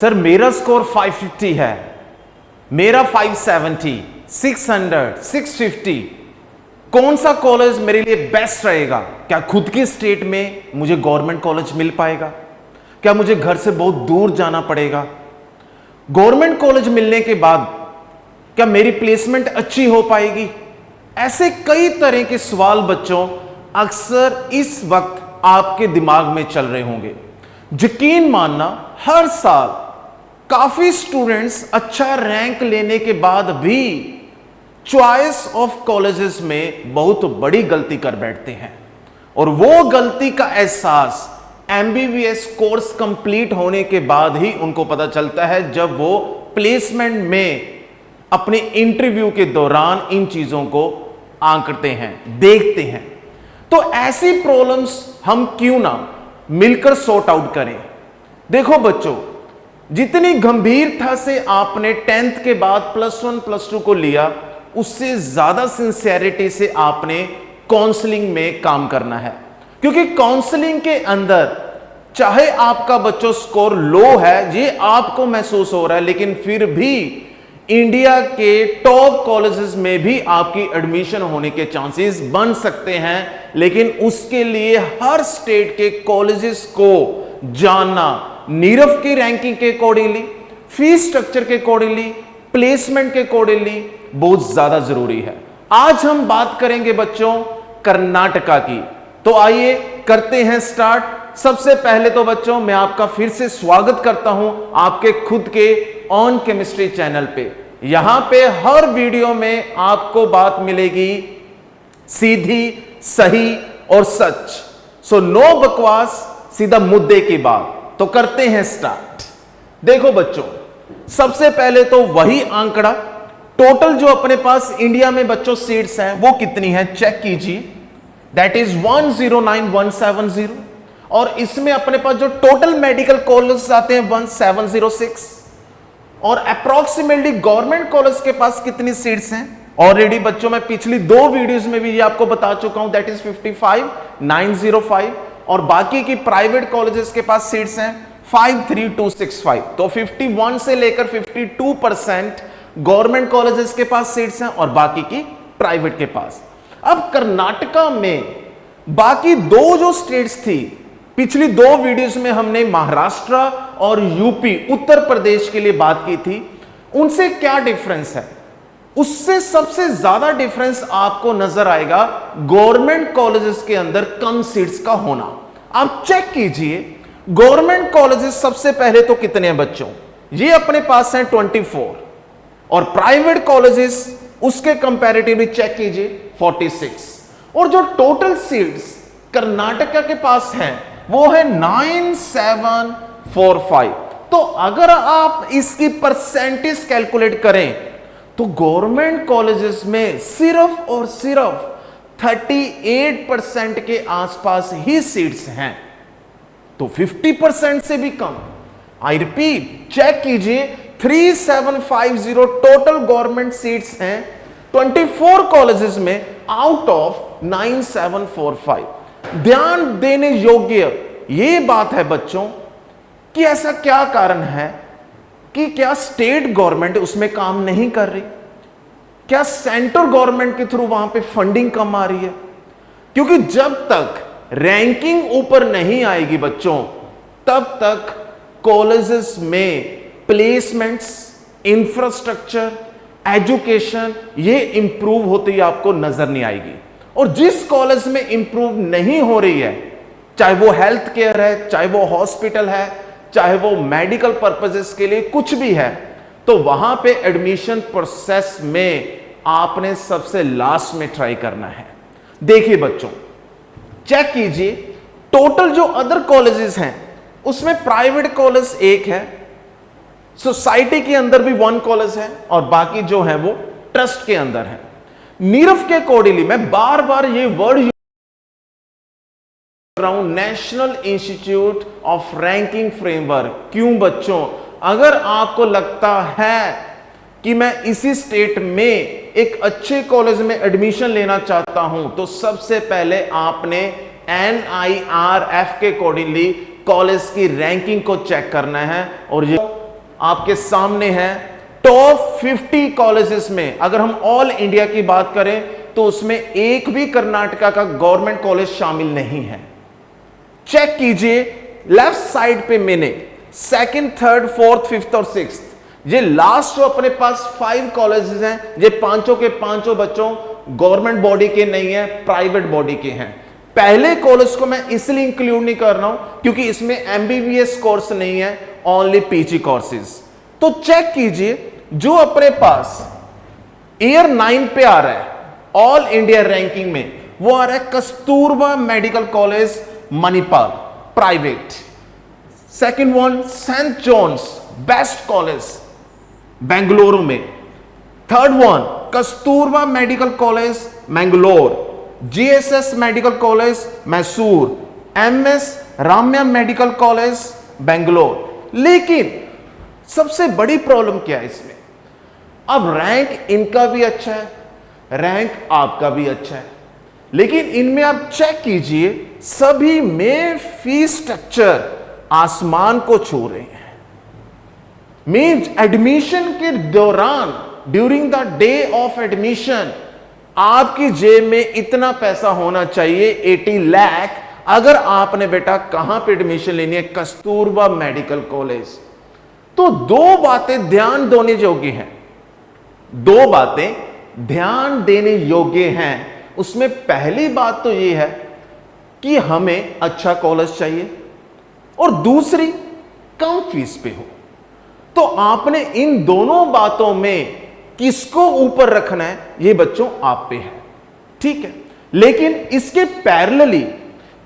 Sir मेरा score 550 है, मेरा 570, 600, 650, कौन सा कॉलेज मेरे लिए बेस्ट रहेगा? क्या खुद की स्टेट में मुझे गवर्नमेंट कॉलेज मिल पाएगा? क्या मुझे घर से बहुत दूर जाना पड़ेगा? गवर्नमेंट कॉलेज मिलने के बाद क्या मेरी प्लेसमेंट अच्छी हो पाएगी? ऐसे कई तरह के सवाल बच्चों अक्सर इस वक्त आपके दिमाग में चल रहे होंगे। यकीन मानना, हर साल काफी स्टूडेंट्स अच्छा रैंक लेने के बाद भी चॉइस ऑफ कॉलेजेस में बहुत बड़ी गलती कर बैठते हैं, और वो गलती का एहसास एमबीबीएस कोर्स कंप्लीट होने के बाद ही उनको पता चलता है, जब वो प्लेसमेंट में अपने इंटरव्यू के दौरान इन चीजों को आंकते हैं, देखते हैं। तो ऐसी प्रॉब्लम्स हम क्यों ना मिलकर सॉर्ट आउट करें। देखो बच्चों, जितनी गंभीरता से आपने 10th के बाद +1 +2 को लिया, उससे ज्यादा सिंसियरिटी से आपने काउंसलिंग में काम करना है। क्योंकि काउंसलिंग के अंदर चाहे आपका बच्चों स्कोर लो है, ये आपको महसूस हो रहा है, लेकिन फिर भी इंडिया के टॉप कॉलेजेस में भी आपकी एडमिशन होने के चांसेस बन सकते हैं। लेकिन उसके लिए हर स्टेट के कॉलेजेस को जानना, नीरव की रैंकिंग के अकॉर्डिंगली, फीस स्ट्रक्चर के अकॉर्डिंगली, प्लेसमेंट के अकॉर्डिंगली बहुत ज्यादा जरूरी है। आज हम बात करेंगे बच्चों कर्नाटका की। तो आइए करते हैं स्टार्ट। सबसे पहले तो बच्चों मैं आपका फिर से स्वागत करता हूं आपके खुद के ऑन केमिस्ट्री चैनल पे। यहां पे हर वीडियो में आपको बात मिलेगी सीधी, सही और सच। सो नो बकवास, सीधा मुद्दे की बात। तो करते हैं स्टार्ट। देखो बच्चों, सबसे पहले तो वही आंकड़ा, टोटल जो अपने पास इंडिया में बच्चों सीट्स हैं वो कितनी है चेक कीजिए। दैट इज 109170, और इसमें अपने पास जो टोटल मेडिकल कॉलेज आते हैं 1706, और अप्रोक्सीमेटली गवर्नमेंट कॉलेज के पास कितनी सीट्स हैं ऑलरेडी बच्चों मैं पिछली 2 वीडियोस में भी ये आपको बता चुका हूं। दैट इज 55905, और बाकी की प्राइवेट कॉलेजेस के पास सीट्स हैं 53265। तो 51 से लेकर 52% गवर्नमेंट कॉलेजेस के पास सीट्स हैं और बाकी की प्राइवेट के पास। अब कर्नाटका में बाकी 2 जो स्टेट्स थी, पिछली 2 वीडियोस में हमने महाराष्ट्र और यूपी उत्तर प्रदेश के लिए बात की थी, उनसे क्या डिफरेंस है? उससे सबसे ज्यादा डिफरेंस आपको नजर आएगा गवर्नमेंट कॉलेजेस के अंदर कम सीट्स का होना। आप चेक कीजिए, गवर्नमेंट कॉलेजेस सबसे पहले तो कितने हैं बच्चों, ये अपने पास हैं 24, और प्राइवेट कॉलेजेस उसके कंपैरेटिवली चेक कीजिए 46, और जो टोटल सीट्स कर्नाटका के पास हैं वो है 9745। तो अगर आप इसकी परसेंटेज कैलकुलेट करें तो गवर्नमेंट कॉलेजेस में सिर्फ और सिर्फ 38% के आसपास ही सीट्स हैं, तो 50% से भी कम। आई रिपीट, चेक कीजिए, 3750 टोटल गवर्नमेंट सीट्स हैं 24 कॉलेजेस में आउट ऑफ 9745। ध्यान देने योग्य यह बात है बच्चों कि ऐसा क्या कारण है कि क्या स्टेट गवर्नमेंट उसमें काम नहीं कर रही? क्या सेंट्रल गवर्नमेंट के थ्रू वहां पे फंडिंग कम आ रही है? क्योंकि जब तक रैंकिंग ऊपर नहीं आएगी बच्चों, तब तक कॉलेजेस में प्लेसमेंट्स, इंफ्रास्ट्रक्चर, एजुकेशन ये इंप्रूव होती आपको नजर नहीं आएगी। और जिस कॉलेज में इंप्रूव नहीं हो रही है, चाहे वो हेल्थ केयर है, चाहे वो हॉस्पिटल है, चाहे वो मेडिकल पर्पसेस के लिए कुछ भी है, तो वहां पे एडमिशन प्रोसेस में आपने सबसे लास्ट में ट्राई करना है। देखिए बच्चों, चेक कीजिए, टोटल जो अदर कॉलेजेस हैं उसमें प्राइवेट कॉलेज 1 है, सोसाइटी के अंदर भी 1 कॉलेज है, और बाकी जो है वो ट्रस्ट के अंदर है। नीरव के अकॉर्डिंगली मैं बार बार ये वर्ड यूज कर रहा हूं, national institute of ranking framework. क्यों बच्चों? अगर आपको लगता है कि मैं इसी स्टेट में एक अच्छे कॉलेज में एडमिशन लेना चाहता हूं, तो सबसे पहले आपने NIRF के अकॉर्डिंगली कॉलेज की रैंकिंग को चेक करना है, और ये आपके सामने है टॉप 50 कॉलेजेस में। अगर हम ऑल इंडिया की बात करें तो उसमें एक भी कर्नाटका का गवर्नमेंट कॉलेज शामिल नहीं है। चेक कीजिए लेफ्ट साइड पे मैंने सेकंड, थर्ड, फोर्थ, फिफ्थ और सिक्स्थ, ये लास्ट जो अपने पास 5 कॉलेजेस हैं, ये पांचों के पांचों बच्चों गवर्नमेंट बॉडी के नहीं है, प्राइवेट बॉडी के हैं। पहले कॉलेज को मैं इसलिए इंक्लूड नहीं कर रहा हूं क्योंकि इसमें एमबीबीएस कोर्स नहीं है, ओनली पीजी कोर्सेज। तो चेक कीजिए जो अपने पास ईयर 9 पे आ रहा है ऑल इंडिया रैंकिंग में, वो आ रहा है Kasturba medical college Manipal private. Second one saint John's best college Bengaluru में। Third one Kasturba medical college Mangalore, GSS medical college Mysore, MS Ramaiah medical college Bangalore. लेकिन सबसे बड़ी प्रॉब्लम क्या है इसमें, अब रैंक इनका भी अच्छा है, रैंक आपका भी अच्छा है, लेकिन इनमें आप चेक कीजिए सभी में फीस स्ट्रक्चर आसमान को छू रहे हैं। मींस एडमिशन के दौरान during the day of admission आपकी जेब में इतना पैसा होना चाहिए 80 लाख, अगर आपने बेटा कहां पे एडमिशन लेनी है, कस्तूरबा मेडिकल कॉलेज। तो दो बातें ध्यान देने योग्य हैं, दो बातें ध्यान देने योग्य हैं। उसमें पहली बात तो यह है कि हमें अच्छा कॉलेज चाहिए और दूसरी कम फीस पे हो। तो आपने इन दोनों बातों में किसको ऊपर रखना है, ये बच्चों आप पे है, ठीक है। लेकिन इसके पैरेलली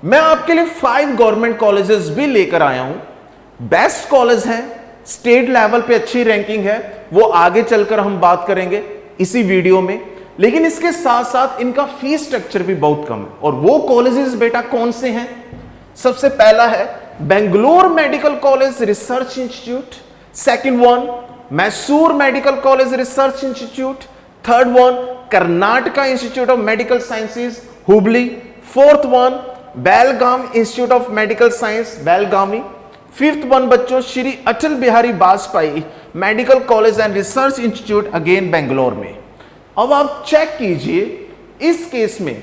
मैं आपके लिए 5 गवर्नमेंट कॉलेजेस भी लेकर आया हूं। बेस्ट कॉलेज हैं, स्टेट लेवल पे अच्छी रैंकिंग है, वो आगे चलकर हम बात करेंगे इसी वीडियो में। लेकिन इसके साथ साथ इनका फीस स्ट्रक्चर भी बहुत कम है। और वो कॉलेजेस बेटा कौन से हैं? सबसे पहला है Bangalore medical college research institute, second one Mysore medical college research institute, third one Karnataka institute of medical sciences Hubli, fourth one Belgaum institute of medical science Belagavi, fifth one बच्चों Shri Atal Bihari Vajpayee medical college and research institute again Bangalore में। अब आप चेक कीजिए इस case में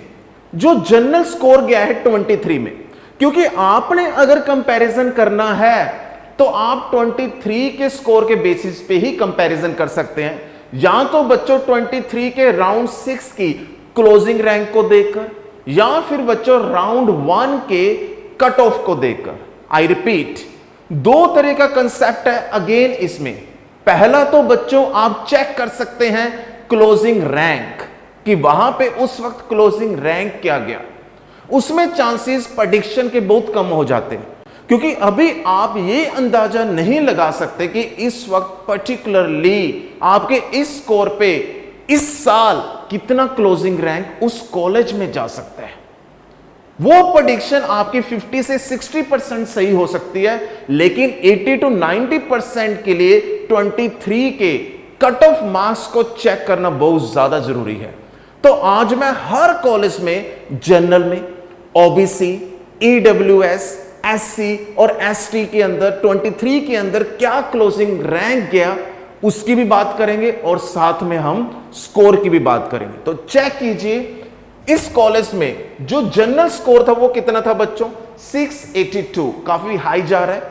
जो general score गया है 23 में, क्योंकि आपने अगर कंपैरिजन करना है तो आप 23 के स्कोर के बेसिस पे ही कंपैरिजन कर सकते हैं, या तो बच्चों 23 के राउंड 6 की क्लोजिंग रैंक को देखकर, या फिर बच्चों राउंड 1 के कट ऑफ को देखकर। आई रिपीट, दो तरह का कंसेप्ट है अगेन इसमें। पहला तो बच्चों आप चेक कर सकते हैं क्लोजिंग रैंक कि वहां पे उस वक्त क्लोजिंग रैंक क्या गया, उसमें चांसेस प्रेडिक्शन के बहुत कम हो जाते हैं, क्योंकि अभी आप ये अंदाजा नहीं लगा सकते कि इस वक्त पर्टिकुलरली आपके इस स्कोर पे इस साल कितना क्लोजिंग रैंक उस कॉलेज में जा सकता है। वो प्रेडिक्शन आपकी 50 से 60% सही हो सकती है, लेकिन 80 to 90% के लिए 23 के कट ऑफ मार्क्स को चेक करना बहुत ज्यादा जरूरी है। तो आज मैं हर कॉलेज में जनरल में, ओबीसी, ईडब्ल्यूएस, एससी और एसटी के अंदर 23 के अंदर क्या क्लोजिंग रैंक गया उसकी भी बात करेंगे और साथ में हम स्कोर की भी बात करेंगे। तो चेक कीजिए इस कॉलेज में जो जनरल स्कोर था वो कितना था बच्चों, 682, काफी हाई जा रहा है।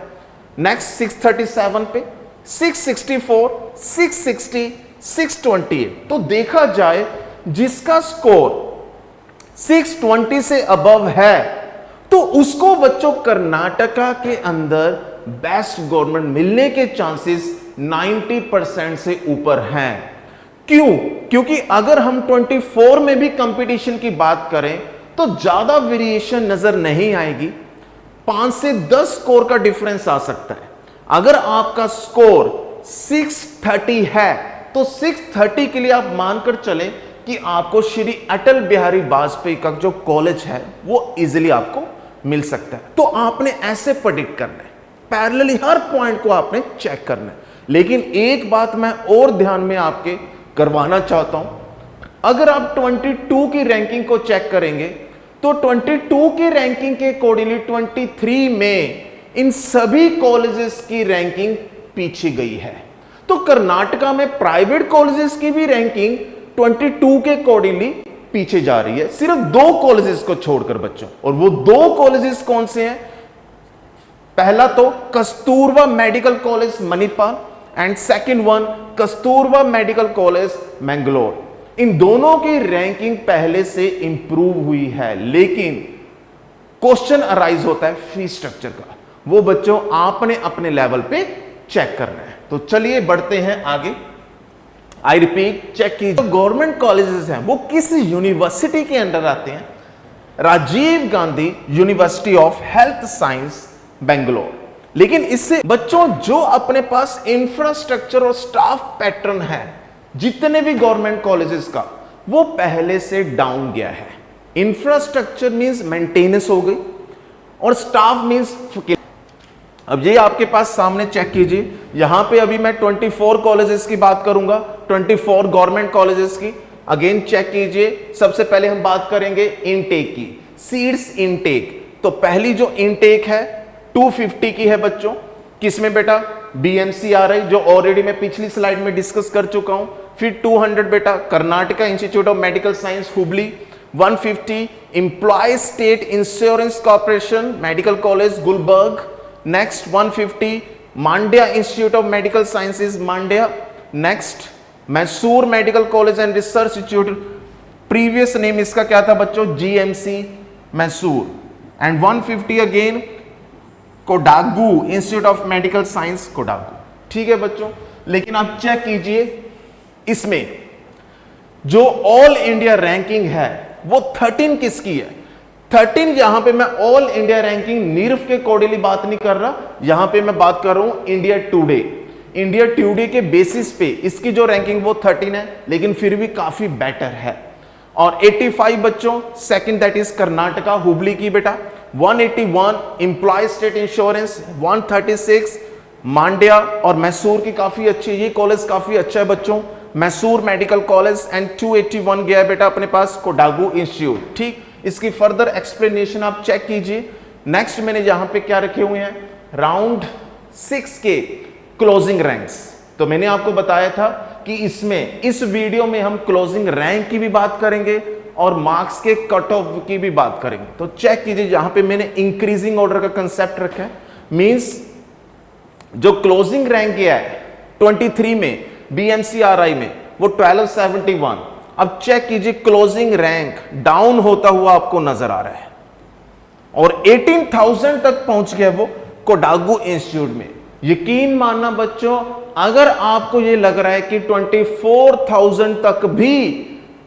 नेक्स्ट 637 पे, 664, 660, 628। तो देखा जाए जिसका स्कोर 620 से अबव है तो उसको बच्चों कर्नाटका के अंदर बेस्ट गवर्नमेंट मिलने के चांसेस 90% से ऊपर हैं। क्यों? क्योंकि अगर हम 24 में भी कंपटीशन की बात करें तो ज्यादा वेरिएशन नजर नहीं आएगी, 5 से 10 स्कोर का डिफरेंस आ सकता है। अगर आपका स्कोर 630 है तो 630 के लिए आप मानकर चलें कि आपको श्री अटल बिहारी वाजपेयी का जो कॉलेज है वो इजीली आपको मिल सकता है। तो आपने ऐसे प्रेडिक्ट करना है, पैरेलली हर पॉइंट को आपने चेक करना है। लेकिन एक बात मैं और ध्यान में आपके करवाना चाहता हूं, अगर आप 22 की रैंकिंग को चेक करेंगे तो 22 की रैंकिंग के अकॉर्डिंगली 23 में इन सभी कॉलेजेस की रैंकिंग पीछे गई है। तो कर्नाटका में प्राइवेट कॉलेजेस की भी रैंकिंग 22 के अकॉर्डिंगली पीछे जा रही है, सिर्फ 2 कॉलेजेस को छोड़कर बच्चों। और वो 2 कॉलेजेस कौन से हैं? पहला तो Kasturba medical college Manipal and second one Kasturba medical college Mangalore. इन दोनों की रैंकिंग पहले से इंप्रूव हुई है, लेकिन क्वेश्चन अराइज होता है फीस स्ट्रक्चर का, वो बच्चों आपने अपने लेवल पे चेक करना है। तो चलिए बढ़ते हैं आगे। आई रिपीट, चेक कीजिए जो गवर्नमेंट कॉलेजेस हैं वो किस यूनिवर्सिटी के अंडर आते हैं? Rajiv Gandhi university of health science Bangalore. लेकिन इससे बच्चों जो अपने पास इंफ्रास्ट्रक्चर और स्टाफ पैटर्न है जितने भी गवर्नमेंट कॉलेजेस का, वो पहले से डाउन गया है। इंफ्रास्ट्रक्चर मींस मेंटेनेंस हो गई और स्टाफ मींस। अब ये आपके पास सामने चेक कीजिए, यहां पे अभी मैं 24 कॉलेजेस की बात करूंगा, 24 गवर्नमेंट कॉलेजेस की। अगेन चेक कीजिए, सबसे पहले हम बात करेंगे इनटेक की, सीट्स इनटेक। तो पहली जो इनटेक है 250 की है बच्चों, किसमें बेटा? BMCRI, जो ऑलरेडी मैं पिछली स्लाइड में डिस्कस कर चुका हूं। फिर 200 बेटा Karnataka institute of medical science Hubli, 150 employ state insurance corporation medical college Gulbarga, next 150 Mandya institute of medical sciences Mandya, next Mysore medical college and research institute, previous name इसका क्या था बच्चों? GMC Mysore, and 150 again Kodagu institute of medical science Kodagu. ठीक है बच्चों, लेकिन आप चेक कीजिए इसमें जो ऑल इंडिया रैंकिंग है वो 13 किसकी है? 13 यहां पे मैं ऑल इंडिया रैंकिंग नीरव के अकॉर्डिंगली बात नहीं कर रहा, यहां पे मैं बात कर रहा हूं इंडिया टुडे। इंडिया टुडे के बेसिस पे इसकी जो रैंकिंग वो 13 है, लेकिन फिर भी काफी बेटर है। और 85 बच्चों second, that is Karnataka Hubli की बेटा, 181 एम्प्लॉय स्टेट इंश्योरेंस, 136 मांड्या और मैसूर की काफी अच्छी, ये कॉलेज काफी अच्छा है बच्चों, मैसूर मेडिकल कॉलेज, एंड 281 गया बेटा अपने पास कोडागू इंस्टीट्यूट। ठीक, इसकी फर्दर एक्सप्लेनेशन आप चेक कीजिए। नेक्स्ट मैंने यहां पे क्या रखे हुए हैं? राउंड 6 के क्लोजिंग रैंक्स। तो मैंने आपको बताया था कि इसमें इस वीडियो में हम क्लोजिंग रैंक की भी बात करेंगे और मार्क्स के कट ऑफ की भी बात करेंगे। तो चेक कीजिए, यहां पे मैंने इंक्रीजिंग ऑर्डर का कंसेप्ट रखा है, मींस जो क्लोजिंग रैंक गया है 23 में BMCRI में वो 1271। अब चेक कीजिए क्लोजिंग रैंक डाउन होता हुआ आपको नजर आ रहा है और 18,000 तक पहुंच गया वो कोडागू इंस्टीट्यूट में। यकीन मानना बच्चों, अगर आपको ये लग रहा है कि 24,000 तक भी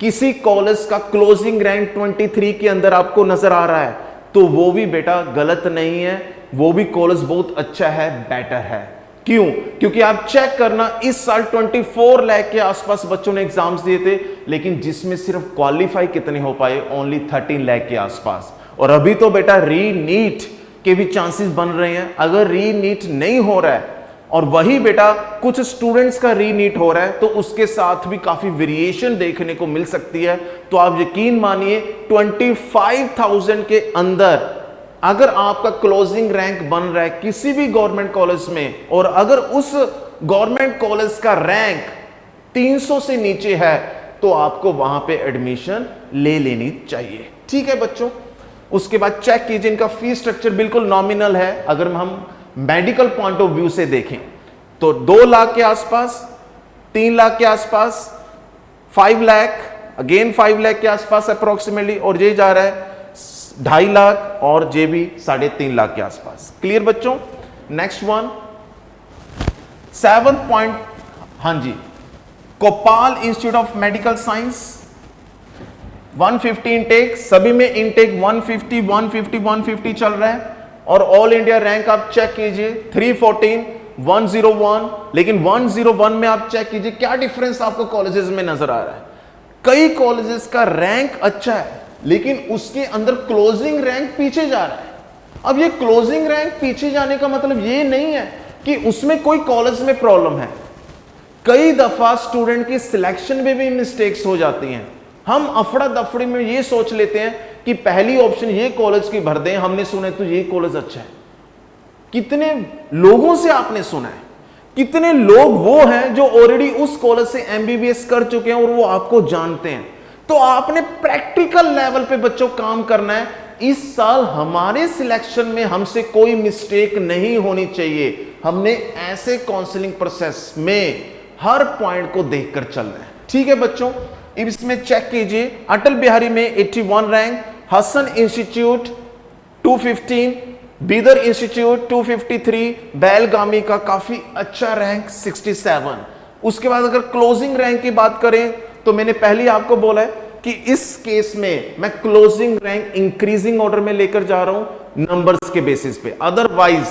किसी कॉलेज का क्लोजिंग रैंक 23 के अंदर आपको नजर आ रहा है, तो वो भी बेटा गलत नहीं है, वो भी कॉलेज बहुत अच्छा है, बेटर है। क्यों? क्योंकि आप चेक करना, इस साल 24 लाख के आसपास बच्चों ने एग्जाम्स दिए थे, लेकिन जिसमें सिर्फ क्वालिफाई कितने हो पाए? ओनली 13 लाख के आसपास। और अभी तो बेटा री नीट के भी चांसेस बन रहे हैं। अगर री नीट नहीं हो रहा है और वही बेटा कुछ स्टूडेंट्स का री नीट हो रहा है, तो उसके साथ भी काफी वेरिएशन देखने को मिल सकती है। तो आप यकीन मानिए 25,000 के अंदर अगर आपका क्लोजिंग रैंक बन रहा है किसी भी गवर्नमेंट कॉलेज में, और अगर उस गवर्नमेंट कॉलेज का रैंक 300 से नीचे है, तो आपको वहां पे एडमिशन ले लेनी चाहिए। ठीक है बच्चों, उसके बाद चेक कीजिए, इनका फीस स्ट्रक्चर बिल्कुल नॉमिनल है। अगर हम मेडिकल पॉइंट ऑफ व्यू से देखें तो 2 लाख के आसपास, 3 लाख के आसपास, 5 लाख, अगेन 5 लाख के आसपास अप्रोक्सीमेटली, और ये जा रहा है 2.5 लाख और ये भी 3.5 लाख के आसपास। क्लियर बच्चों? नेक्स्ट वन 7 पॉइंट, हाँ जी, Koppal institute of medical science 150 intake, सभी में इनटेक 150 150 150 चल रहा है। और ऑल इंडिया रैंक आप चेक कीजिए 314 101, लेकिन 101 में आप चेक कीजिए क्या डिफरेंस आपको कॉलेजेस में नजर आ रहा है। कई कॉलेजेस का रैंक अच्छा है, लेकिन उसके अंदर क्लोजिंग रैंक पीछे जा रहा है। अब ये क्लोजिंग रैंक पीछे जाने का मतलब ये नहीं है कि उसमें कोई कॉलेज में प्रॉब्लम है। कई दफा स्टूडेंट की सिलेक्शन में भी मिस्टेक्स हो जाती हैं। हम अफड़ा दफड़ी में ये सोच लेते हैं कि पहली ऑप्शन ये कॉलेज की भर दें, हमने सुना है तो ये कॉलेज अच्छा है। कितने लोगों से आपने सुना है कितने लोग वो हैं जो ऑलरेडी उस कॉलेज से एमबीबीएस कर चुके हैं और वो आपको जानते हैं। तो आपने प्रैक्टिकल लेवल पे बच्चों काम करना है। इस साल हमारे सिलेक्शन में हमसे कोई मिस्टेक नहीं होनी चाहिए। हमने ऐसे काउंसलिंग प्रोसेस में हर पॉइंट को देखकर चलना है। ठीक है बच्चों, इसमें चेक कीजिए, अटल बिहारी में 81 rank, Hassan institute 215, Bidar institute 253, Belagavi का काफी अच्छा रैंक 67। उसके बाद अगर क्लोजिंग रैंक की बात करें तो मैंने पहले आपको बोला है कि इस केस में मैं क्लोजिंग रैंक इंक्रीजिंग ऑर्डर में लेकर जा रहा हूं नंबर्स के बेसिस पे, अदरवाइज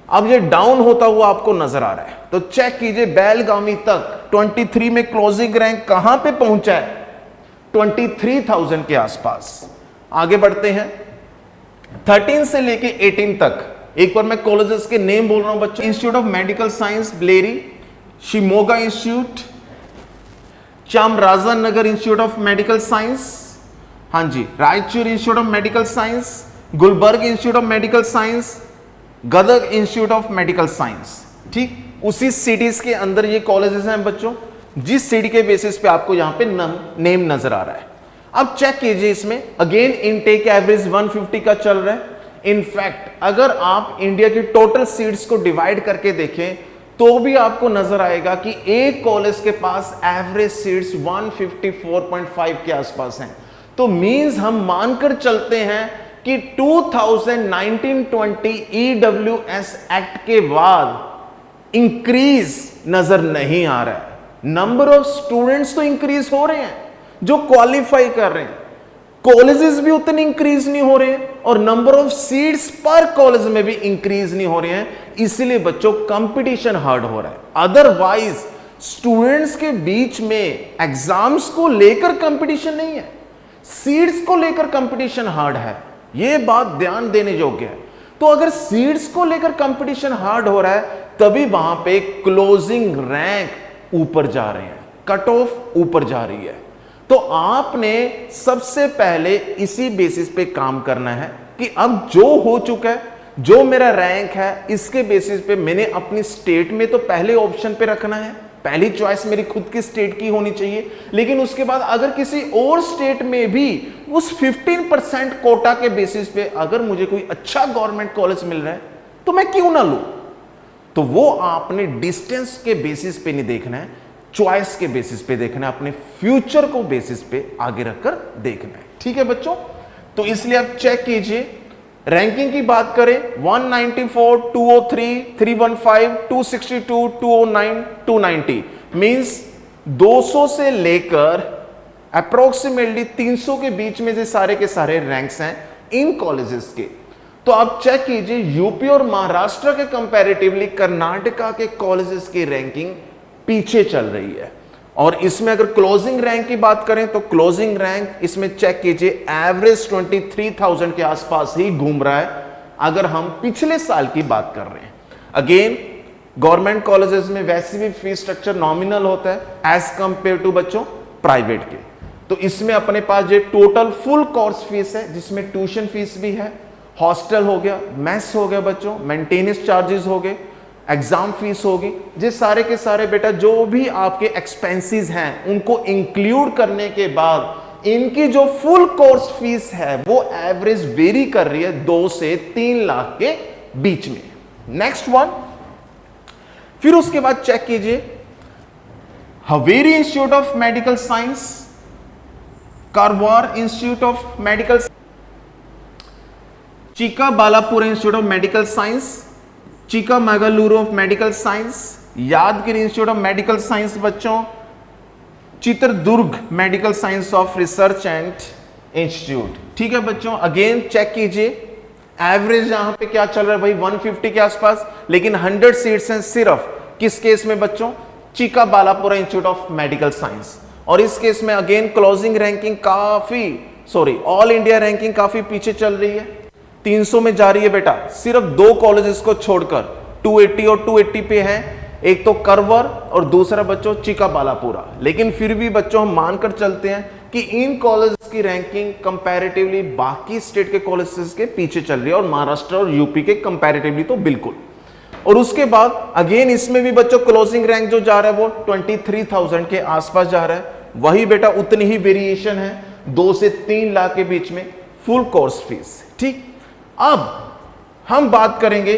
अब ये डाउन होता हुआ आपको नजर आ रहा है। तो चेक कीजिए, बेलगामी तक 23 में क्लोजिंग रैंक कहां पे पहुंचा है, 23,000 के आसपास। आगे बढ़ते हैं, 13 से लेके 18 तक एक बार मैं कॉलेजेस के नेम बोल रहा हूं बच्चों। Institute of medical science Bellary, Shimoga institute, Chamarajanagar institute of medical science, हाँ जी, Raichur institute of medical science, Gulbarga institute of medical science, Gadag institute of medical science. ठीक, उसी सिटीज के अंदर ये कॉलेजेस हैं बच्चों, जिस सिटी के बेसिस पे आपको यहां पे नेम नजर आ रहा है। अब चेक कीजिए, इसमें अगेन इनटेक एवरेज 150 का चल रहा है। इनफैक्ट अगर आप इंडिया की टोटल सीट्स को डिवाइड करके देखें तो भी आपको नजर आएगा कि एक कॉलेज के पास एवरेज सीट्स 154.5 के आसपास हैं। तो मींस हम मानकर चलते हैं कि 2019-20 EWS एक्ट के बाद इंक्रीज नजर नहीं आ रहा है। नंबर ऑफ स्टूडेंट्स तो इंक्रीज हो रहे हैं जो क्वालिफाई कर रहे हैं, कॉलेजेस भी उतने इंक्रीज नहीं हो रहे हैं और नंबर ऑफ सीट्स पर कॉलेज में भी इंक्रीज नहीं हो रहे हैं। इसलिए बच्चों कंपटीशन हार्ड हो रहा है। अदरवाइज स्टूडेंट्स के बीच में एग्जाम्स को लेकर कंपटीशन नहीं है, सीट्स को लेकर कंपटीशन हार्ड है। यह बात ध्यान देने योग्य है। तो अगर सीट्स को लेकर कंपटीशन हार्ड हो रहा है तभी वहां पे क्लोजिंग रैंक ऊपर जा रहे हैं, कट ऑफ ऊपर जा रही है। तो आपने सबसे पहले इसी बेसिस पे काम करना है कि अब जो हो चुका है, जो मेरा रैंक है, इसके बेसिस पे मैंने अपनी स्टेट में तो पहले ऑप्शन पे रखना है, पहली चॉइस मेरी खुद की स्टेट की होनी चाहिए। लेकिन उसके बाद अगर किसी और स्टेट में भी उस 15% कोटा के बेसिस पे अगर मुझे कोई अच्छा गवर्नमेंट कॉलेज मिल रहा है तो मैं क्यों ना लूं। तो वो आपने डिस्टेंस के बेसिस पे नहीं देखना है, चॉइस के बेसिस पे देखना है, अपने फ्यूचर को बेसिस पे आगे रखकर देखना है। ठीक है बच्चों, तो इसलिए आप चेक कीजिए, रैंकिंग की बात करें 194, 203, 315, 262, 209, 290 मींस 200 से लेकर अप्रोक्सीमेटली 300 के बीच में जो सारे के सारे रैंक्स हैं इन कॉलेजेस के। तो आप चेक कीजिए, यूपी और महाराष्ट्र के कंपैरेटिवली कर्नाटका के कॉलेजेस की रैंकिंग पीछे चल रही है। और इसमें अगर क्लोजिंग रैंक की बात करें तो क्लोजिंग रैंक इसमें चेक कीजिए एवरेज 23,000 के आसपास ही घूम रहा है अगर हम पिछले साल की बात कर रहे हैं। अगेन गवर्नमेंट कॉलेजेस में वैसे भी फीस स्ट्रक्चर नॉमिनल होता है एज कंपेयर टू बच्चों प्राइवेट के। तो इसमें अपने पास ये टोटल फुल कोर्स फीस है जिसमें ट्यूशन फीस भी है, हॉस्टल हो गया, मेस हो गया बच्चों, मेंटेनेंस चार्जेस हो गए, एग्जाम फीस होगी, ये सारे के सारे बेटा जो भी आपके एक्सपेंसेस हैं उनको इंक्लूड करने के बाद इनकी जो फुल कोर्स फीस है वो एवरेज वेरी कर रही है 2 से 3 लाख के बीच में। नेक्स्ट वन, फिर उसके बाद चेक कीजिए, Haveri institute of medical science, Karwar institute of medical, Chikkaballapur institute of medical science, Chikkamagaluru of medical science, Yadgiri institute of medical science बच्चों, Chitradurga medical science of research and institute. ठीक है बच्चों, अगेन चेक कीजिए, एवरेज यहां पे क्या चल रहा है भाई 150 के आसपास, लेकिन 100 सीट्स हैं सिर्फ किस केस में बच्चों, चिकाबालापुरा इंस्टीट्यूट ऑफ मेडिकल साइंस। और इस केस में again closing ranking all India ranking काफी पीछे चल रही है, 300 में जा रही है बेटा, सिर्फ 2 कॉलेजेस को छोड़कर 280 और 280 पे है, एक तो करवर और दूसरा बच्चों चिकाबालापुरा। लेकिन फिर भी बच्चों हम मानकर चलते हैं कि इन कॉलेजेस की रैंकिंग कंपैरेटिवली बाकी स्टेट के कॉलेजेस के पीछे चल रही है और महाराष्ट्र और यूपी के कंपैरेटिवली तो बिल्कुल। और उसके बाद अगेन इसमें भी बच्चों क्लोजिंग रैंक जो जा रहा है वो 23,000 के आसपास जा रहा है। वही बेटा उतनी ही वेरिएशन है 2 से 3 लाख के बीच में फुल कोर्स फीस। ठीक, अब हम बात करेंगे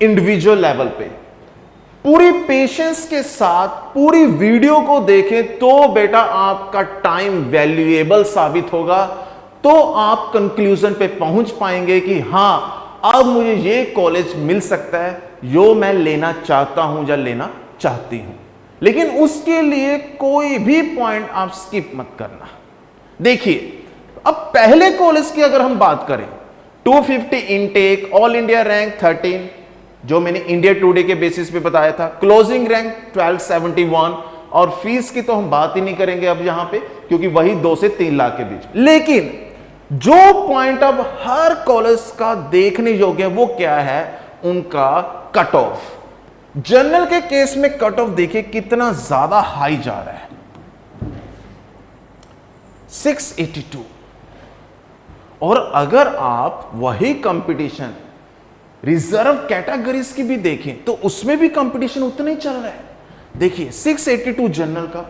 इंडिविजुअल लेवल पे। पूरी पेशेंस के साथ पूरी वीडियो को देखें तो बेटा आपका टाइम वैल्यूएबल साबित होगा, तो आप कंक्लूजन पे पहुंच पाएंगे कि हां अब मुझे ये कॉलेज मिल सकता है जो मैं लेना चाहता हूं या लेना चाहती हूं। लेकिन उसके लिए कोई भी पॉइंट आप स्किप मत करना। देखिए, अब पहले कॉलेज की अगर हम बात करें 250 इनटेक, ऑल इंडिया रैंक 13 जो मैंने इंडिया टुडे के बेसिस पे बताया था, क्लोजिंग रैंक 1271, और फीस की तो हम बात ही नहीं करेंगे अब यहां पे क्योंकि वही 2 से 3 लाख के बीच। लेकिन जो पॉइंट अब हर कॉलेज का देखने योग्य है वो क्या है, उनका कट ऑफ। जनरल के केस में कट ऑफ देखिए कितना ज्यादा हाई जा रहा है, 682। और अगर आप वही कंपटीशन रिजर्व कैटेगरीज की भी देखें तो उसमें भी कंपटीशन उतना ही चल रहा है। देखिए 682 जनरल का,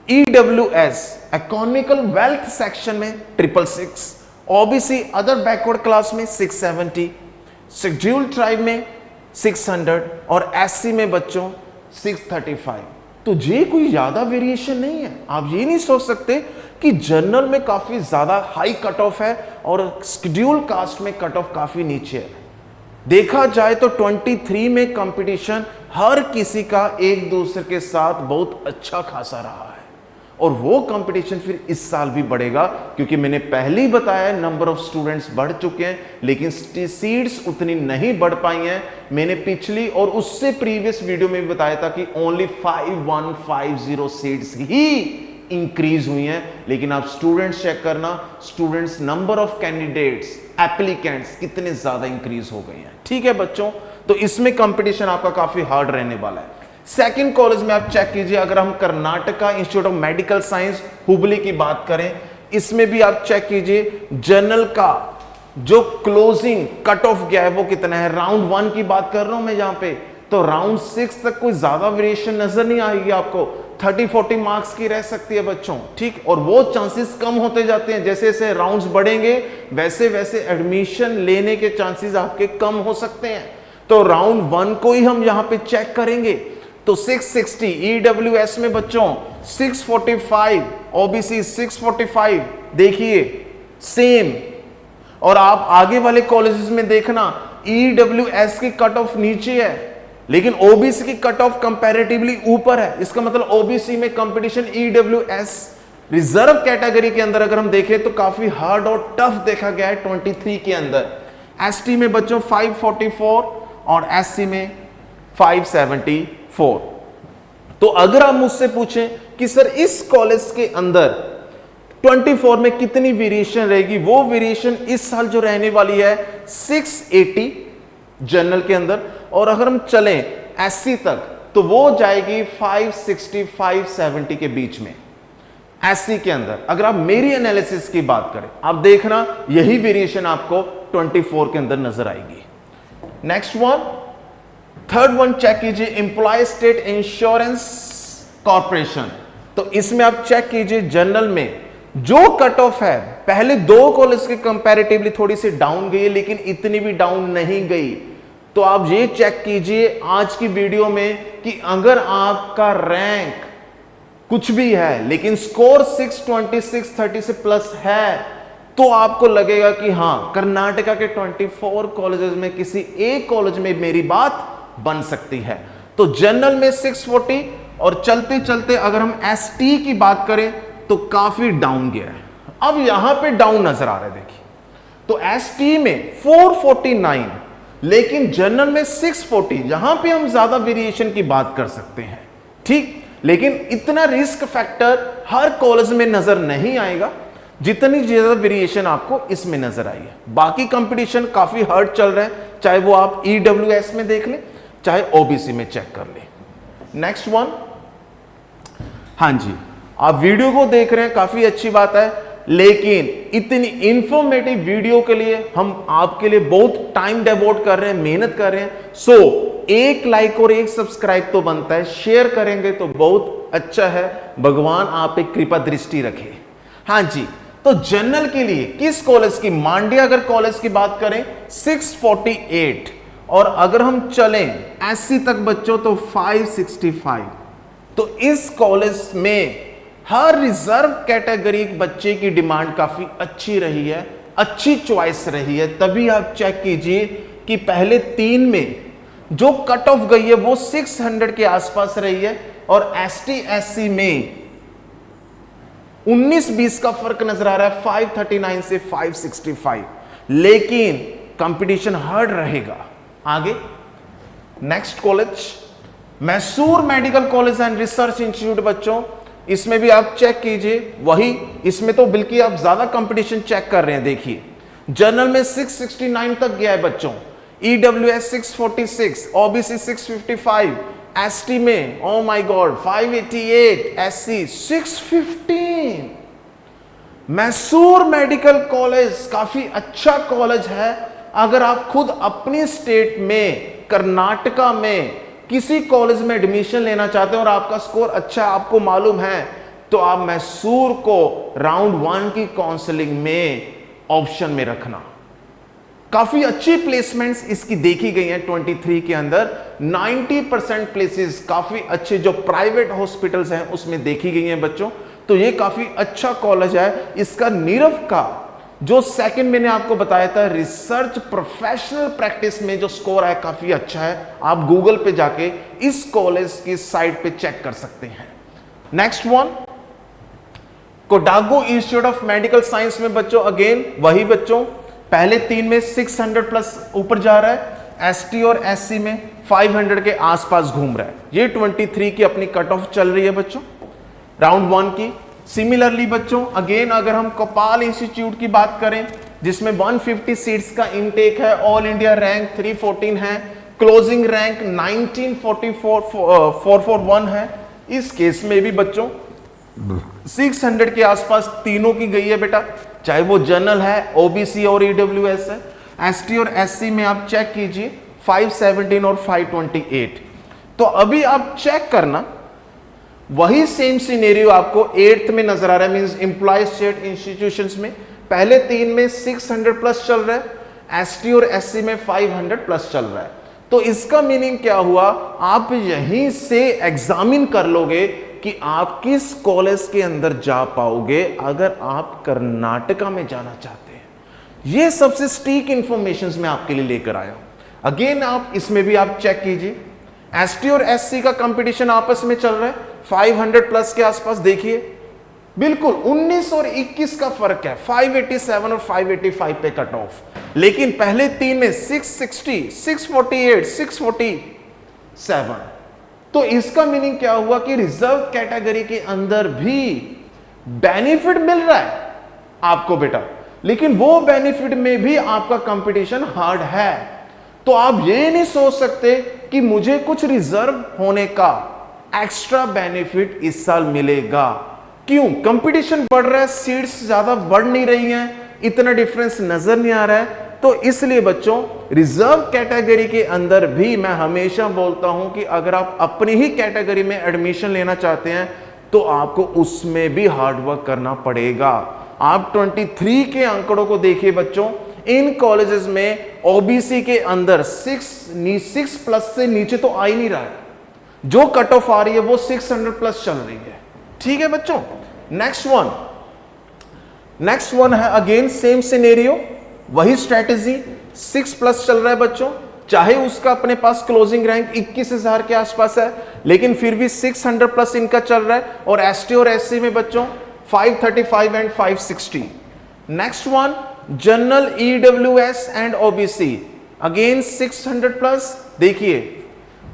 EWS इकोनॉमिकल वेल्थ सेक्शन में 666, ओबीसी अदर बैकवर्ड क्लास में 670, शेड्यूल्ड ट्राइब में 600 और एससी में बच्चों 635। तो ये कोई ज्यादा वेरिएशन नहीं है। आप ये नहीं सोच सकते कि जनरल में काफी ज्यादा हाई कट ऑफ है और शेड्यूल कास्ट में कट ऑफ काफी नीचे है। देखा जाए तो 23 में कंपटीशन हर किसी का एक दूसरे के साथ बहुत अच्छा खासा रहा है, और वो कंपटीशन फिर इस साल भी बढ़ेगा क्योंकि मैंने पहले ही बताया नंबर ऑफ स्टूडेंट्स बढ़ चुके हैं लेकिन सीट्स उतनी नहीं बढ़ पाई हैं। मैंने पिछली और उससे प्रीवियस वीडियो में भी बताया था कि ओनली 5150 सीट्स ही इंक्रीज हुई हैं, लेकिन आप स्टूडेंट्स चेक करना, students number of candidates applicants कितने ज्यादा इंक्रीज हो गए हैं। ठीक है बच्चों, तो इसमें कंपटीशन आपका काफी हार्ड रहने वाला है। सेकंड कॉलेज में आप चेक कीजिए, अगर हम Karnataka institute of medical science Hubli की बात करें, इसमें भी आप चेक कीजिए जनरल का जो क्लोजिंग कट ऑफ गया है वो कितना है। राउंड 1 की बात कर रहा हूं मैं यहां पे, तो राउंड 6 तक कोई ज्यादा वेरिएशन नजर नहीं आएगी आपको, 30-40 मार्क्स की रह सकती है बच्चों। ठीक, और वो चांसेस कम होते जाते हैं, जैसे जैसे राउंड्स बढ़ेंगे वैसे वैसे एडमिशन लेने के चांसेस आपके कम हो सकते हैं। तो राउंड 1 को ही हम यहां पे चेक करेंगे तो 660, EWS में बच्चों 645, OBC 645, देखिए सेम। और आप आगे वाले कॉलेजेस में देखना EWS की कट ऑफ नीचे है लेकिन OBC की कट ऑफ कंपैरेटिवली ऊपर है। इसका मतलब OBC में कंपटीशन EWS रिजर्व कैटेगरी के अंदर अगर हम देखें तो काफी हार्ड और टफ देखा गया है 23 के अंदर। ST में बच्चों 544 और SC में 574। तो अगर आप मुझसे पूछें कि सर इस कॉलेज के अंदर 24 में कितनी वेरिएशन रहेगी, वो वेरिएशन इस साल जो रहने वाली है 680 जनरल के अंदर, और अगर हम चलें SC तक तो वो जाएगी 560 570 के बीच में। SC के अंदर अगर आप मेरी एनालिसिस की बात करें, आप देखना यही वेरिएशन आपको 24 के अंदर नजर आएगी। Next one, third one check कीजिए, एम्प्लॉय स्टेट इंश्योरेंस कॉर्पोरेशन। तो इसमें आप चेक कीजिए जनरल में जो कट ऑफ है पहले 2 कॉलेज के कंपैरेटिवली थोड़ी सी डाउन गई है लेकिन इतनी भी डाउन नहीं गई। तो आप ये चेक कीजिए आज की वीडियो में कि अगर आपका रैंक कुछ भी है लेकिन स्कोर 620 630 से प्लस है तो आपको लगेगा कि हां कर्नाटका के 24 कॉलेजेस में किसी एक कॉलेज में मेरी बात बन सकती है। तो जनरल में 640 और चलते चलते अगर हम ST की बात करें तो काफी डाउन गया है। अब यहां पे डाउन नजर आ रहा है, देखिए तो ST में 449 लेकिन जनरल में 640, यहां पे हम ज्यादा वेरिएशन की बात कर सकते हैं। ठीक, लेकिन इतना रिस्क फैक्टर हर कॉलेज में नजर नहीं आएगा जितनी ज्यादा वेरिएशन आपको इसमें नजर आई है। बाकी कंपटीशन काफी हार्ड चल रहा है, चाहे वो आप EWS में देख लें चाहे OBC में चेक कर लें। नेक्स्ट वन, हां जी आप वीडियो को देख रहे हैं काफी अच्छी बात है, लेकिन इतनी इंफॉर्मेटिव वीडियो के लिए हम आपके लिए बहुत टाइम डेवोट कर रहे हैं, मेहनत कर रहे हैं। सो एक लाइक और एक सब्सक्राइब तो बनता है, शेयर करेंगे तो बहुत अच्छा है। भगवान आप एक कृपा दृष्टि रखे। हाँ जी, तो जनरल के लिए किस कॉलेज की, मांड्या अगर कॉलेज की बात करें 648, और अगर हम चलें एससी तक बच्चों तो 565। तो इस कॉलेज में हर रिजर्व कैटेगरी बच्चे की डिमांड काफी अच्छी रही है, अच्छी चॉइस रही है। तभी आप चेक कीजिए कि पहले 3 में जो कट ऑफ गई है वो 600 के आसपास रही है, और एसटी एससी में 19-20 का फर्क नजर आ रहा है, 539 से 565। लेकिन कंपटीशन हार्ड रहेगा आगे। Next college Mysore medical college and research institute बच्चों, इसमें भी आप चेक कीजिए वही, इसमें तो बल्कि आप ज्यादा कंपटीशन चेक कर रहे हैं। देखिए जनरल में 669 तक गया है बच्चों, ईडब्ल्यूएस 646, ओबीसी 655, एसटी में oh my God 588, SC 615। Mysore medical college काफी अच्छा कॉलेज है। अगर आप खुद अपनी स्टेट में कर्नाटका में किसी कॉलेज में एडमिशन लेना चाहते हैं और आपका स्कोर अच्छा आपको मालूम है, तो आप मैसूर को राउंड 1 की काउंसलिंग में ऑप्शन में रखना। काफी अच्छी प्लेसमेंट्स इसकी देखी गई हैं 23 के अंदर। 90% प्लेसेस काफी अच्छे जो प्राइवेट हॉस्पिटल्स हैं उसमें देखी गई हैं बच्चों। तो ये काफी अच्छा कॉलेज है। इसका नीरव का जो सेकंड मैंने आपको बताया था रिसर्च प्रोफेशनल प्रैक्टिस में जो स्कोर है काफी अच्छा है। आप गूगल पे जाके इस कॉलेज की साइट पे चेक कर सकते हैं। Next one Kodagu institute of medical science में बच्चों अगेन वही बच्चों, पहले 3 में 600 प्लस ऊपर जा रहा है, एसटी और एससी में 500 के आसपास घूम रहा है। ये 23 की अपनी कट ऑफ चल रही है बच्चों राउंड 1 की। सिमिलरली बच्चों अगेन अगर हम कपाल इंस्टीट्यूट की बात करें जिसमें 150 सीट्स का इनटेक है, ऑल इंडिया रैंक 314 है, क्लोजिंग रैंक 441 है। इस केस में भी बच्चों 600 के आसपास तीनों की गई है बेटा, चाहे वो जनरल है, ओबीसी और ईडब्ल्यूएस है। एसटी और एससी में आप चेक कीजिए 517 और 528। तो अभी आप चेक करना वही सेम सिनेरियो आपको 8th में नजर आ रहा है, मींस एम्प्लॉय स्टेट इंस्टीट्यूशंस में पहले 3 में 600 प्लस चल रहा है, एसटी और एससी में 500 प्लस चल रहा है। तो इसका मीनिंग क्या हुआ, आप यहीं से एग्जामिन कर लोगे कि आप किस कॉलेज के अंदर जा पाओगे अगर आप कर्नाटका में जाना चाहते हैं। ये सबसे स्टीक इंफॉर्मेशन मैं आपके लिए लेकर आया हूं। अगेन आप इसमें भी आप चेक कीजिए, एसटी और एससी का कंपटीशन आपस में चल रहा है 500 प्लस के आसपास। देखिए बिल्कुल 19 और 21 का फर्क है, 587 और 585 पे कट ऑफ। लेकिन पहले 3 में 660, 648, 647। तो इसका मीनिंग क्या हुआ कि रिजर्व कैटेगरी के अंदर भी बेनिफिट मिल रहा है आपको बेटा, लेकिन वो बेनिफिट में भी आपका कंपटीशन हार्ड है। तो आप ये नहीं सोच सकते कि मुझे कुछ रिजर्व होने का एक्स्ट्रा बेनिफिट इस साल मिलेगा। क्यों? कंपटीशन बढ़ रहा है, सीट्स ज्यादा बढ़ नहीं रही हैं, इतना डिफरेंस नजर नहीं आ रहा है। तो इसलिए बच्चों रिजर्व कैटेगरी के अंदर भी मैं हमेशा बोलता हूं कि अगर आप अपनी ही कैटेगरी में एडमिशन लेना चाहते हैं तो आपको उसमें भी हार्डवर्क करना पड़ेगा। आप 23 के आंकड़ों को देखिए बच्चों, इन कॉलेजेस में ओबीसी के अंदर 6 प्लस से नीचे तो आ ही नहीं रहा है, जो कट ऑफ आ रही है वो 600 प्लस चल रही है। ठीक है बच्चों। नेक्स्ट वन है अगेन सेम सिनेरियो, वही स्ट्रेटेजी, 6 प्लस चल रहा है बच्चों, चाहे उसका अपने पास क्लोजिंग रैंक 21,000 के आसपास है, लेकिन फिर भी 600 प्लस इनका चल रहा है। और एसटी और एससी में बच्चों 535 and 560। Next one general EWS and OBC again 600 plus. देखिए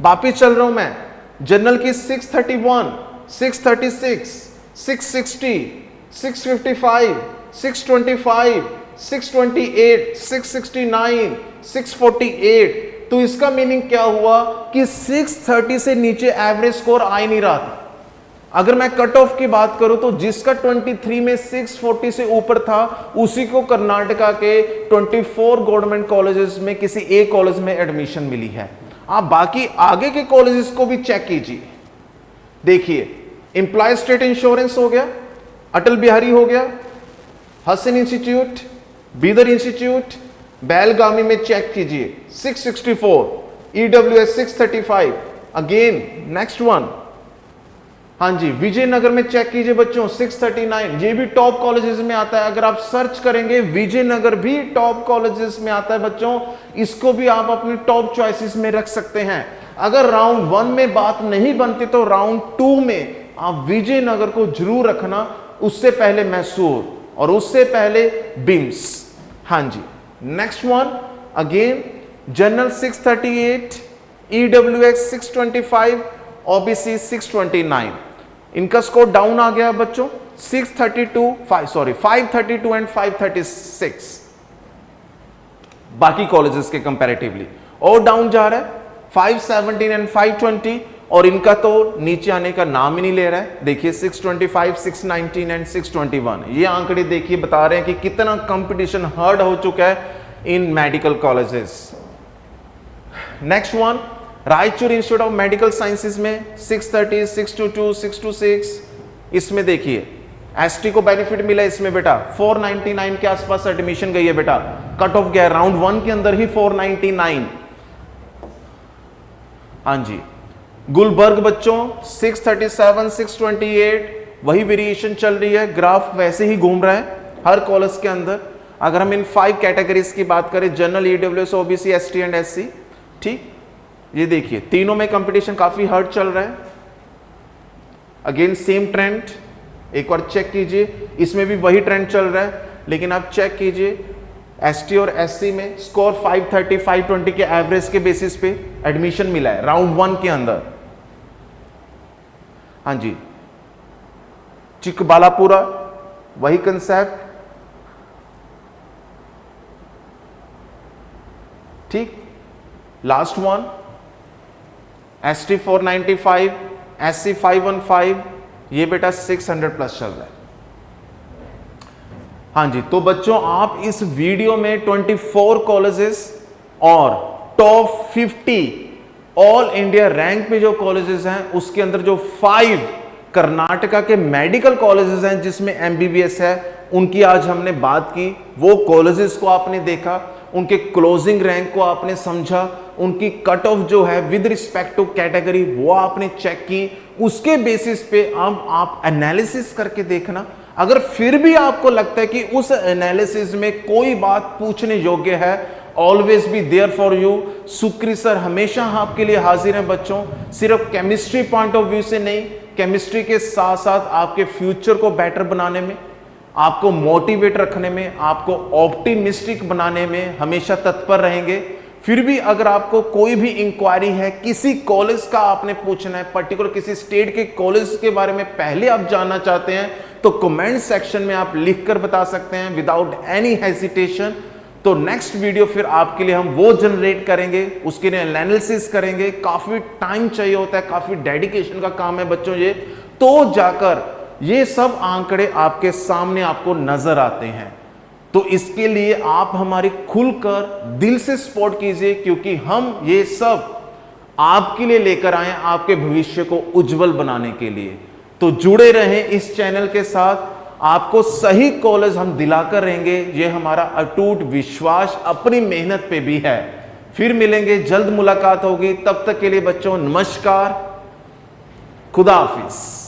वापिस चल रहा हूं मैं, जनरल की 631, 636, 660, 655, 625, 628, 669, 648। तो इसका मीनिंग क्या हुआ कि 630 से नीचे एवरेज स्कोर आ ही नहीं रहा था। अगर मैं कट ऑफ की बात करूं तो जिसका 23 में 640 से ऊपर था उसी को कर्नाटका के 24 गवर्नमेंट कॉलेजेस में किसी एक कॉलेज में एडमिशन मिली है। आप बाकी आगे के कॉलेजेस को भी चेक कीजिए। देखिए, एम्प्लॉय स्टेट इंश्योरेंस हो गया, अटल बिहारी हो गया, हसन इंस्टीट्यूट, बीदर इंस्टीट्यूट, बेलगामी में चेक कीजिए 664, EWS 635, अगेन नेक्स्ट वन, हाँ जी, विजयनगर में चेक कीजिए बच्चों 639, ये भी टॉप कॉलेजेस में आता है। अगर आप सर्च करेंगे विजयनगर भी टॉप कॉलेजेस में आता है बच्चों, इसको भी आप अपनी टॉप चॉइसेस में रख सकते हैं। अगर राउंड 1 में बात नहीं बनती तो राउंड 2 में आप विजयनगर को जरूर रखना, उससे पहले मैसूर और उससे पहले बिम्स। हाँ जी, next one again general 638, EWX 625, OBC 629। इनका स्कोर डाउन आ गया बच्चों 532 एंड 536 बाकी कॉलेजेस के कंपैरेटिवली, और डाउन जा रहा है 517 एंड 520, और इनका तो नीचे आने का नाम ही नहीं ले रहा है। देखिए 625, 619 एंड 621, ये आंकड़े देखिए बता रहे हैं कि कितना कंपटीशन हार्ड हो चुका है इन medical colleges. Next one Raichur institute of medical sciences में 630, 622, 626, इसमें देखिए एसटी को बेनिफिट मिला इसमें बेटा 499 के आसपास एडमिशन गई है बेटा, कट ऑफ गया राउंड 1 के अंदर ही 499। हाँ जी, गुलबर्ग बच्चों 637, 628, वही वेरिएशन चल रही है, ग्राफ वैसे ही घूम रहा है हर कॉलेज के अंदर। अगर हम इन 5 कैटेगरीज की बात करें, general, EWS, OBC, ST and SC, ठीक, ये देखिए तीनों में कंपटीशन काफी हार्ड चल रहा है। अगेन सेम ट्रेंड, एक बार चेक कीजिए, इसमें भी वही ट्रेंड चल रहा है, लेकिन आप चेक कीजिए ST और SC में स्कोर 530, 520 के एवरेज के बेसिस पे एडमिशन मिला है राउंड 1 के अंदर। हाँ जी, चिकबालापुरा वही कंसेप्ट, ठीक। लास्ट वन ST 495, SC 515, ये बेटा 600 प्लस चल रहा है। हाँ जी, तो बच्चों आप इस वीडियो में 24 कॉलेजेस और टॉप 50 ऑल इंडिया रैंक पे जो कॉलेजेस हैं उसके अंदर जो 5 कर्नाटका के मेडिकल कॉलेजेस हैं जिसमें MBBS है, उनकी आज हमने बात की। वो कॉलेजेस को आपने देखा, उनके क्लोजिंग रैंक को आपने समझा, उनकी कट ऑफ जो है विद रिस्पेक्ट टू कैटेगरी वो आपने चेक की, उसके बेसिस पे अब आप एनालिसिस करके देखना। अगर फिर भी आपको लगता है कि उस एनालिसिस में कोई बात पूछने योग्य है, always be there for you. सुक्री सर हमेशा आपके लिए हाजिर हैं बच्चों, सिर्फ केमिस्ट्री पॉइंट ऑफ व्यू से नहीं, केमिस्ट्री के साथ साथ आपके फ्यूचर को बेटर बनाने में, आपको मोटिवेट रखने में, आपको ऑप्टिमिस्टिक बनाने में हमेशा तत्पर रहेंगे। फिर भी अगर आपको कोई भी इंक्वायरी है, किसी कॉलेज का आपने पूछना है, पर्टिकुलर किसी स्टेट के कॉलेज के बारे में पहले आप जानना चाहते हैं, तो कमेंट सेक्शन में आप लिखकर बता सकते हैं विदाउट एनी हेजिटेशन। तो नेक्स्ट वीडियो फिर आपके लिए हम वो जनरेट करेंगे, उसके लिए एनालिसिस करेंगे। काफी टाइम चाहिए होता है, काफी डेडिकेशन का काम है बच्चों ये, तो जाकर ये सब आंकड़े आपके सामने आपको नजर आते हैं। तो इसके लिए आप हमारी खुलकर दिल से सपोर्ट कीजिए, क्योंकि हम ये सब आपके लिए लेकर आए, आपके भविष्य को उज्जवल बनाने के लिए। तो जुड़े रहें इस चैनल के साथ, आपको सही कॉलेज हम दिलाकर रहेंगे, ये हमारा अटूट विश्वास अपनी मेहनत पे भी है। फिर मिलेंगे, जल्द मुलाकात होगी, तब तक के लिए बच्चों नमस्कार, खुदा हाफिज।